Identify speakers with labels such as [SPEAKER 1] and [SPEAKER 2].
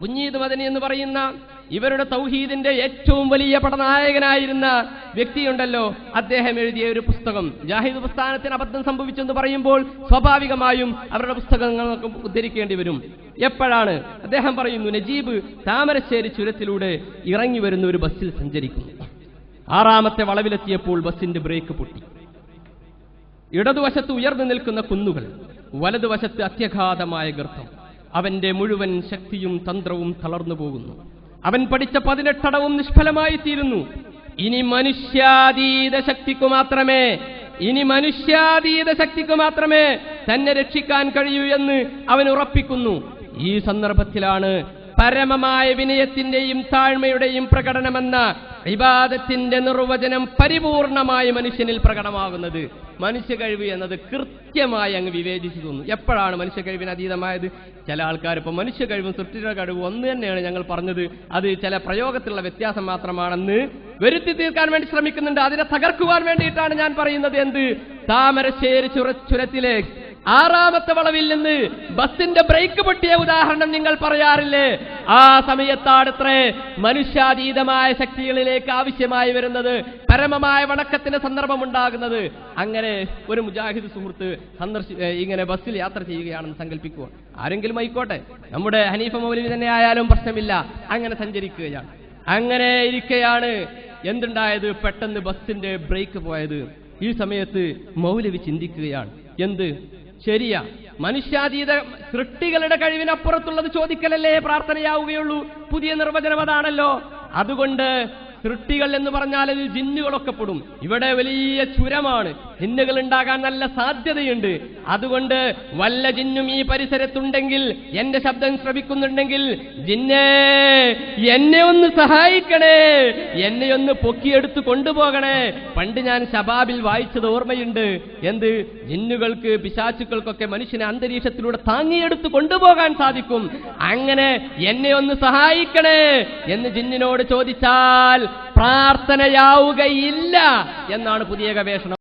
[SPEAKER 1] കുഞ്ഞീദ് മദനി എന്ന് പറയുന്ന ഇവരുടെ തൗഹീദിന്റെ ഏറ്റവും വലിയ പടനായകനായിരുന്ന വ്യക്തിയുണ്ടല്ലോ, അദ്ദേഹം എഴുതിയ ഒരു പുസ്തകം, ജാഹിദ് പ്രസ്ഥാനത്തിന് അബദ്ധം സംഭവിച്ചെന്ന് പറയുമ്പോൾ സ്വാഭാവികമായും അവരുടെ പുസ്തകങ്ങൾക്ക് ഉദ്ധരിക്കേണ്ടി വരും. എപ്പോഴാണ് അദ്ദേഹം പറയുന്നു, നജീബ് താമരശ്ശേരി ചുരത്തിലൂടെ ഇറങ്ങി വരുന്ന ഒരു ബസ്സിൽ സഞ്ചരിക്കുന്നു. 6ാമത്തെ വളവിലെത്തിയപ്പോൾ ബസ്സിന്റെ ബ്രേക്ക് പൊട്ടി. ഇടതുവശത്ത് ഉയർന്നു നിൽക്കുന്ന കുന്നുകൾ, വലതുവശത്ത് അത്യഘാതമായ ഗർത്തം. അവന്റെ മുഴുവൻ ശക്തിയും തന്ത്രവും തളർന്നു പോകുന്നു. അവൻ പഠിച്ച 18 അടവും നിഷ്ഫലമായി തീരുന്നു. ഇനി മനുഷ്യാതീത ശക്തിക്കു മാത്രമേ തന്നെ രക്ഷിക്കാൻ കഴിയൂ എന്ന് അവൻ ഉറപ്പിക്കുന്നു. ഈ സന്ദർഭത്തിലാണ് പരമമായ വിനയത്തിന്റെയും താഴ്മയുടെയും പ്രകടനമെന്ന ഇബാദത്തിന്റെ നിർവചനം പരിപൂർണമായി മനുഷ്യനിൽ പ്രകടമാകുന്നത്. മനുഷ്യ കഴിവ് എന്നത് കൃത്യമായി അങ്ങ് വിവേചിച്ചു തോന്നുന്നു. എപ്പോഴാണ് മനുഷ്യ കഴിവിന് അതീതമായത്? ചില ആൾക്കാർ ഇപ്പൊ മനുഷ്യ കഴിവും സൃഷ്ടിയുടെ കഴിവും ഒന്ന് തന്നെയാണ് ഞങ്ങൾ പറഞ്ഞത്, അത് ചില പ്രയോഗത്തിലുള്ള വ്യത്യാസം മാത്രമാണെന്ന് വരുത്തി തീർക്കാൻ വേണ്ടി ശ്രമിക്കുന്നുണ്ട്. അതിനെ തകർക്കുവാൻ വേണ്ടിയിട്ടാണ് ഞാൻ പറയുന്നത്. എന്ത്? താമരശ്ശേരി ചുരത്തിലെ 6ാമത്തെ വളവിൽ നിന്ന് ബസ്സിന്റെ ബ്രേക്ക് പൊട്ടിയ ഉദാഹരണം നിങ്ങൾ പറയാറില്ലേ? ആ സമയത്താണത്രേ മനുഷ്യാതീതമായ ശക്തികളിലേക്ക് ആവശ്യമായി വരുന്നത്, പരമമായ വണക്കത്തിന് സന്ദർഭമുണ്ടാകുന്നത്. അങ്ങനെ ഒരു മുജാഹിദ് സുഹൃത്ത് ഇങ്ങനെ ബസ്സിൽ യാത്ര ചെയ്യുകയാണെന്ന് സങ്കല്പിക്കുക. ആരെങ്കിലും ആയിക്കോട്ടെ, നമ്മുടെ ഹനീഫ മൗലവി തന്നെ ആയാലും പ്രശ്നമില്ല. അങ്ങനെ സഞ്ചരിക്കുകയാണ്. അങ്ങനെ ഇരിക്കുകയാണ് എന്തുണ്ടായത്? പെട്ടെന്ന് ബസ്സിന്റെ ബ്രേക്ക് പോയത്. ഈ സമയത്ത് മൗലവി ചിന്തിക്കുകയാണ്, എന്ത് ശരിയാ, മനുഷ്യാതീത സൃഷ്ടികളുടെ കഴിവിനപ്പുറത്തുള്ളത് ചോദിക്കലല്ലേ പ്രാർത്ഥനയാവുകയുള്ളൂ. പുതിയ നിർവചനം അതാണല്ലോ. അതുകൊണ്ട് സൃഷ്ടികൾ എന്ന് പറഞ്ഞാൽ അതിൽ ജിന്നുകളൊക്കെ പെടും. ഇവിടെ വലിയ ചുരമാണ്, ജിന്നുകൾ ഉണ്ടാകാൻ നല്ല സാധ്യതയുണ്ട്. അതുകൊണ്ട് വല്ല ജിന്നും ഈ പരിസരത്തുണ്ടെങ്കിൽ, എന്റെ ശബ്ദം ശ്രവിക്കുന്നുണ്ടെങ്കിൽ, ജിന്നേ എന്നെ ഒന്ന് സഹായിക്കണേ, എന്നെ ഒന്ന് പൊക്കിയെടുത്ത് കൊണ്ടുപോകണേ. പണ്ട് ഞാൻ ശബാബിൽ വായിച്ചത് ഓർമ്മയുണ്ട്. എന്ത്? ജിന്നുകൾക്ക് പിശാചുക്കൾക്കൊക്കെ മനുഷ്യനെ അന്തരീക്ഷത്തിലൂടെ താങ്ങിയെടുത്ത് കൊണ്ടുപോകാൻ സാധിക്കും. അങ്ങനെ എന്നെ ഒന്ന് സഹായിക്കണേ എന്ന് ജിന്നിനോട് ചോദിച്ചാൽ പ്രാർത്ഥനയാവുകയില്ല എന്നാണ് പുതിയ ഗവേഷണം.